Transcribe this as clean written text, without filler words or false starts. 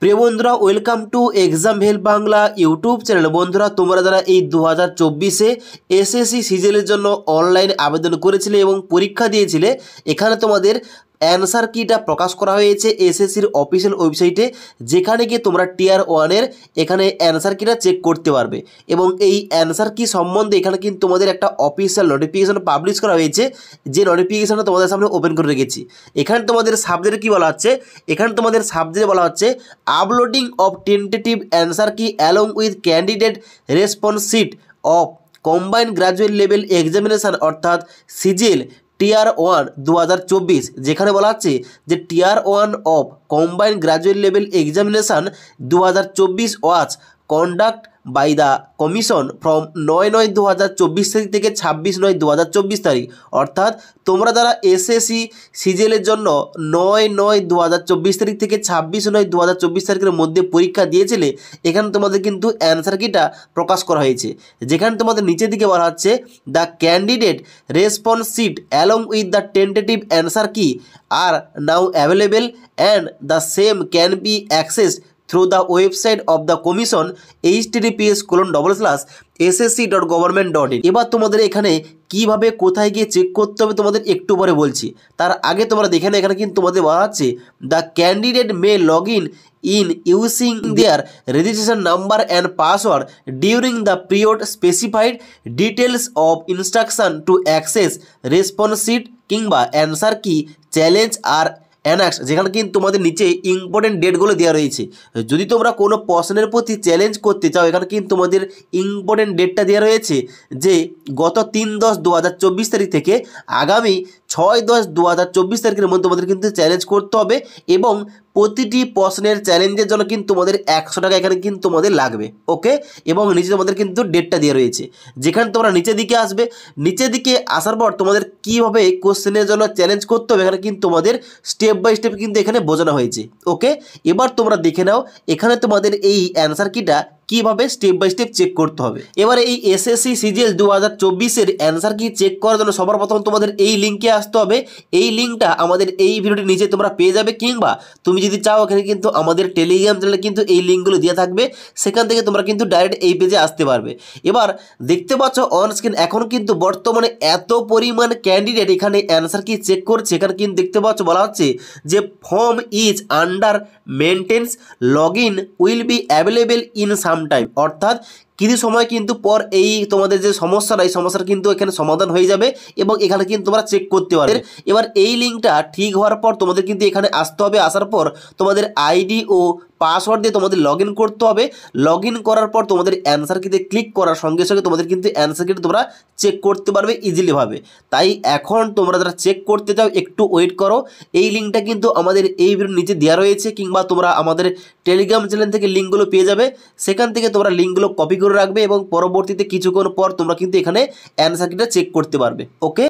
প্রিয় বন্ধুরা, welcome to exam help Bangla YouTube channel. বন্ধুরা, তোমরা যারা এই 2024-এ এসএসসি সিজিএলের জন্য অনলাইন আবেদন করেছিলে এবং পরীক্ষা দিয়েছিলে, এখানে তোমাদের অ্যান্সার কিটা প্রকাশ করা হয়েছে এসএসসির অফিসিয়াল ওয়েবসাইটে, যেখানে গিয়ে তোমরা টিয়ার 1-এর এখানে অ্যান্সার কিটা চেক করতে পারবে। এবং এই অ্যান্সার কি সম্বন্ধে এখানে কিন্তু তোমাদের একটা অফিসিয়াল নোটিফিকেশন পাবলিশ করা হয়েছে, যে নোটিফিকেশনটা তোমাদের সামনে ওপেন করে রেখেছি। এখানে তোমাদের সাবজেক্টে কী বলা হচ্ছে, এখানে তোমাদের সাবজেক্টে বলা হচ্ছে uploading of tentative answer key along with candidate response sheet of combined graduate level examination অর্থাৎ সিজিএল টিয়ার 1 2024, যেখানে বলা হচ্ছে যে tier 1 of combined graduate level examination 2024 was conduct by the commission from 9/9/2024 তারিখ থেকে 26/9/2024 তারিখ। অর্থাৎ তোমরা যারা এসএসসি সিজিএলের জন্য 9/9/2024 তারিখ থেকে 26/9/2024 তারিখের মধ্যে পরীক্ষা দিয়েছিলে, এখানে তোমাদের কিন্তু অ্যান্সার কিটা প্রকাশ করা হয়েছে, যেখানে তোমাদের নিচের দিকে বলা হচ্ছে the candidate response sheet along with the tentative answer key are now available and the same can be accessed through the website of the commission https://ssc.government.in। এবার তোমাদের এখানে কিভাবে কোথায় গিয়ে চেক করতে হবে তোমাদের একটু পরে বলছি। তার আগে তোমরা দেখে নাও, এখানে কিন্তু তোমাদের বলা হচ্ছে the candidate may log in using their registration number and password during the period specified, details of instruction to access response sheet কিংবা অ্যান্সার কি চ্যালেঞ্জ আর অ্যানাক্স, যেখানে কিন্তু তোমাদের নিচে ইম্পর্টেন্ট ডেটগুলো দেওয়া রয়েছে। যদি তোমরা কোনো প্রশ্নের প্রতি চ্যালেঞ্জ করতে চাও, এখানে কিন্তু তোমাদের ইম্পর্টেন্ট ডেটটা দেওয়া রয়েছে যে গত 3/10/2024 তারিখ থেকে আগামী 6/10/2024 তারিখের মধ্যে তোমাদের কিন্তু চ্যালেঞ্জ করতে হবে, এবং প্রতিটি প্রশ্নের চ্যালেঞ্জের জন্য কিন্তু তোমাদের 100 টাকা এখানে কিন্তু তোমাদের লাগবে। ওকে, এবং নিচে তোমাদের কিন্তু ডেটটা দেওয়া রয়েছে, যেখানে তোমরা নিচের দিকে আসবে। নিচের দিকে আসার পর তোমাদের কীভাবে কোশ্চেনের জন্য চ্যালেঞ্জ করতে হবে এখানে কিন্তু তোমাদের স্টেপ বাই স্টেপ কিন্তু এখানে বোঝানো হয়েছে। ওকে, এবার তোমরা দেখে নাও এখানে তোমাদের এই অ্যান্সার কিটা কীভাবে স্টেপ বাই স্টেপ চেক করতে হবে। এবার এই এসএসসি সিজিএল 2024-এর অ্যান্সার কি চেক করার জন্য সবার প্রথম তোমাদের এই লিঙ্কে আসতে হবে। এই লিঙ্কটা আমাদের এই ভিডিওটির নিচে তোমরা পেয়ে যাবে, কিংবা তুমি যদি চাও এখানে কিন্তু আমাদের টেলিগ্রাম চ্যানেলে কিন্তু এই লিঙ্কগুলো দেওয়া থাকবে, সেখান থেকে তোমরা কিন্তু ডাইরেক্ট এই পেজে আসতে পারবে। এবার দেখতে পাচ্ছ অন স্ক্রিন এখন কিন্তু বর্তমানে এত পরিমাণ ক্যান্ডিডেট এখানে অ্যান্সার কি চেক করছে। এখানে কিন্তু দেখতে পাচ্ছ বলা হচ্ছে যে form is under maintenance, log in will be available in some time. অর্থাৎ কিছু সময় কিন্তু পর এই তোমাদের যে সমস্যাটা, এই সমস্যার কিন্তু এখানে সমাধান হয়ে যাবে এবং এখানে কিন্তু তোমরা চেক করতে পারবে। এবার এই লিঙ্কটা ঠিক হওয়ার পর তোমাদের কিন্তু এখানে আসতে হবে। আসার পর তোমাদের আইডি ও পাসওয়ার্ড দিয়ে তোমাদের লগ ইন করতে হবে। লগ ইন করার পর তোমাদের অ্যান্সার কিতে ক্লিক করার সঙ্গে সঙ্গে তোমাদের কিন্তু অ্যান্সার কিটা তোমরা চেক করতে পারবে ইজিলিভাবে। তাই এখন তোমরা যারা চেক করতে চাও একটু ওয়েট করো। এই লিঙ্কটা কিন্তু আমাদের এই ভিডিওর নিচে দেওয়া রয়েছে, কিংবা তোমরা আমাদের টেলিগ্রাম চ্যানেল থেকে লিঙ্কগুলো পেয়ে যাবে। সেখান থেকে তোমরা লিঙ্কগুলো কপি করে রাখবে এবং পরবর্তীতে কিছুক্ষণ পর তোমরা কিন্তু এখানে অ্যান্সার কিটা চেক করতে পারবে। ওকে।